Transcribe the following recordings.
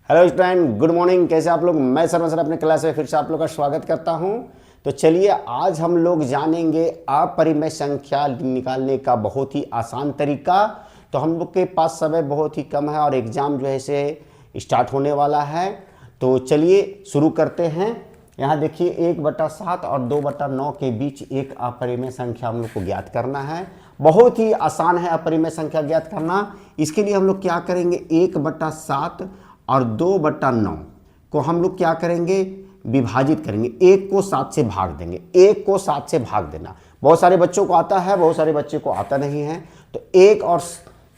Hello student, good morning. कैसे आप लोग? मैं शर्मा सर अपने क्लास में फिर से आप लोग का स्वागत करता हूं। तो चलिए आज हम लोग जानेंगे अपरिमेय संख्या निकालने का बहुत ही आसान तरीका। तो हम लोग के पास समय बहुत ही कम है और एग्ज़ाम जो है इसे स्टार्ट होने वाला है। तो चलिए शुरू करते हैं। यहाँ देखिए 1/7 और 2/9 के बीच एक अपरिमेय संख्या हम लोग को ज्ञात करना है। बहुत ही आसान है अपरिमेय संख्या ज्ञात करना। इसके लिए हम लोग क्या करेंगे, 1/7 और 2/9 को हम लोग क्या करेंगे, विभाजित करेंगे। 1 को 7 से भाग देंगे। 1 को 7 से भाग देना बहुत सारे बच्चों को आता है, बहुत सारे बच्चे को आता नहीं है। तो 1 और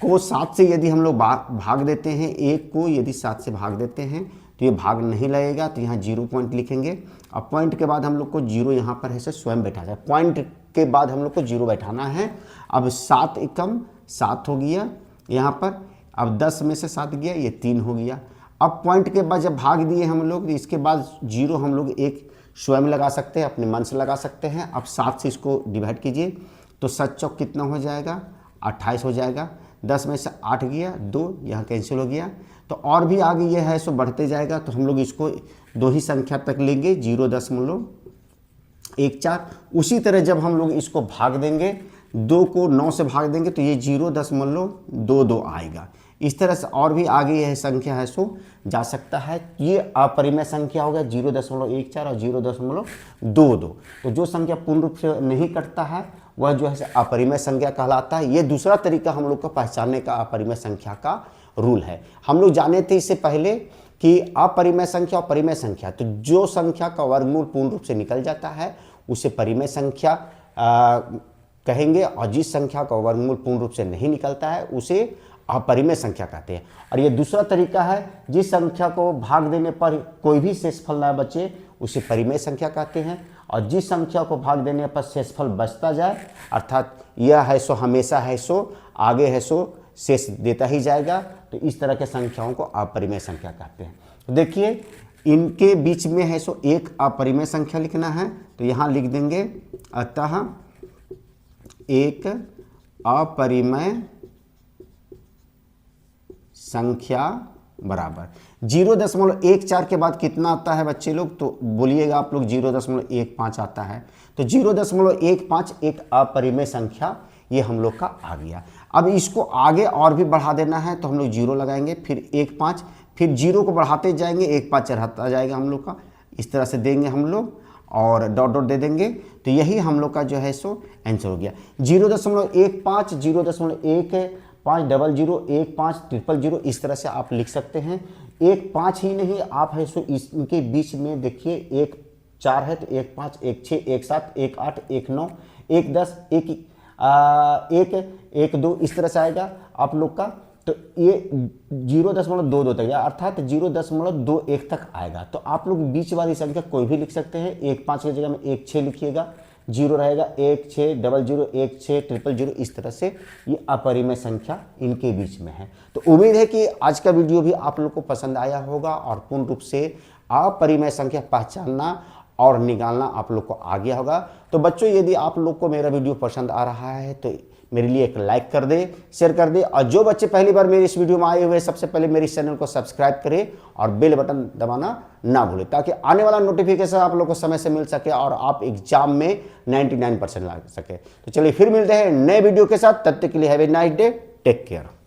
को 7 से यदि हम लोग भाग देते हैं, 1 को यदि 7 से भाग देते हैं तो ये भाग नहीं लगेगा, तो यहाँ 0 पॉइंट लिखेंगे। अब पॉइंट के बाद हम लोग को 0 यहाँ पर है स्वयं बैठा जाए। पॉइंट के बाद हम लोग को 0 बैठाना है। अब 7 एकम 7 हो गया यहाँ पर। अब 10 में से 7 गया, ये 3 हो गया। अब पॉइंट के बाद जब भाग दिए हम लोग, इसके बाद 0 हम लोग एक स्वयं लगा सकते हैं, अपने मन से लगा सकते हैं। अब 7 से इसको डिवाइड कीजिए तो 7 चौक कितना हो जाएगा, 28 हो जाएगा। 10 में से 8 गया, 2 यहाँ कैंसिल हो गया। तो और भी आगे ये है सो बढ़ते जाएगा। तो हम लोग इसको 2 ही संख्या तक लेंगे, 0.14। उसी तरह जब हम लोग इसको भाग देंगे, 2 को 9 से भाग देंगे तो ये 0.22 आएगा। इस तरह से और भी आगे यह संख्या है सो जा सकता है। ये अपरिमेय संख्या हो गया 0.14 और 0.22। तो जो संख्या पूर्ण रूप से नहीं कटता है वह जो है अपरिमेय संख्या कहलाता है। ये दूसरा तरीका हम लोग का पहचानने का अपरिमेय संख्या का रूल है। हम लोग जाने थे इससे पहले कि अपरिमेय संख्या और परिमेय संख्या, तो जो संख्या का वर्गमूल पूर्ण रूप से निकल जाता है उसे परिमेय संख्या कहेंगे, और जिस संख्या का वर्गमूल पूर्ण रूप से नहीं निकलता है उसे अपरिमेय संख्या कहते हैं। और ये दूसरा तरीका है, जिस संख्या को भाग देने पर कोई भी शेषफल ना बचे उसे परिमेय संख्या कहते हैं। और जिस संख्या को भाग देने पर शेषफल बचता जाए, अर्थात यह है सो हमेशा है सो आगे है सो शेष देता ही जाएगा, तो इस तरह के संख्याओं को अपरिमेय संख्या कहते हैं। तो देखिए इनके बीच में है सो एक अपरिमेय संख्या लिखना है, तो यहाँ लिख देंगे अतः एक अपरिमेय संख्या बराबर 0.14 के बाद कितना आता है बच्चे लोग, तो बोलिएगा आप लोग 0.15 आता है। तो 0.15 एक अपरिमेय संख्या ये हम लोग का आ गया। अब इसको आगे और भी बढ़ा देना है तो हम लोग 0 लगाएंगे, फिर 1.5, फिर 0 को बढ़ाते जाएंगे, 1.5 चढ़ाता जाएगा हम लोग का। इस तरह से देंगे हम लोग और डॉट डॉट दे देंगे, तो यही हम लोग का जो है सो आंसर हो गया। 0.15, 0.15, 00, 15, 000, इस तरह से आप लिख सकते हैं। 1.5 ही नहीं, आप है सो इनके बीच में देखिए 1.4 है तो 1.5, 1.6, 1.7, 1.8, 1.9, 1.10, 1.2 इस तरह से आएगा आप लोग का। तो ये 0.22 तक या अर्थात 0.21 तक आएगा। तो आप लोग बीच वाली संख्या कोई भी लिख सकते हैं। 1.5 की जगह में 1.6 लिखिएगा, 0 रहेगा 1.6, 00, 1.6, 000, इस तरह से ये अपरिमेय संख्या इनके बीच में है। तो उम्मीद है कि आज का वीडियो भी आप लोग को पसंद आया होगा और पूर्ण रूप से अपरिमेय संख्या पहचानना और निकालना आप लोग को आ गया होगा। तो बच्चों यदि आप लोग को मेरा वीडियो पसंद आ रहा है तो मेरे लिए एक लाइक कर दे, शेयर कर दे, और जो बच्चे पहली बार मेरे इस वीडियो में आए हुए सबसे पहले मेरे इस चैनल को सब्सक्राइब करें और बेल बटन दबाना ना भूलें, ताकि आने वाला नोटिफिकेशन आप लोग को समय से मिल सके और आप एग्जाम में 99% ला सके। तो चलिए फिर मिलते हैं नए वीडियो के साथ, तब तक के लिए have a nice day, take care.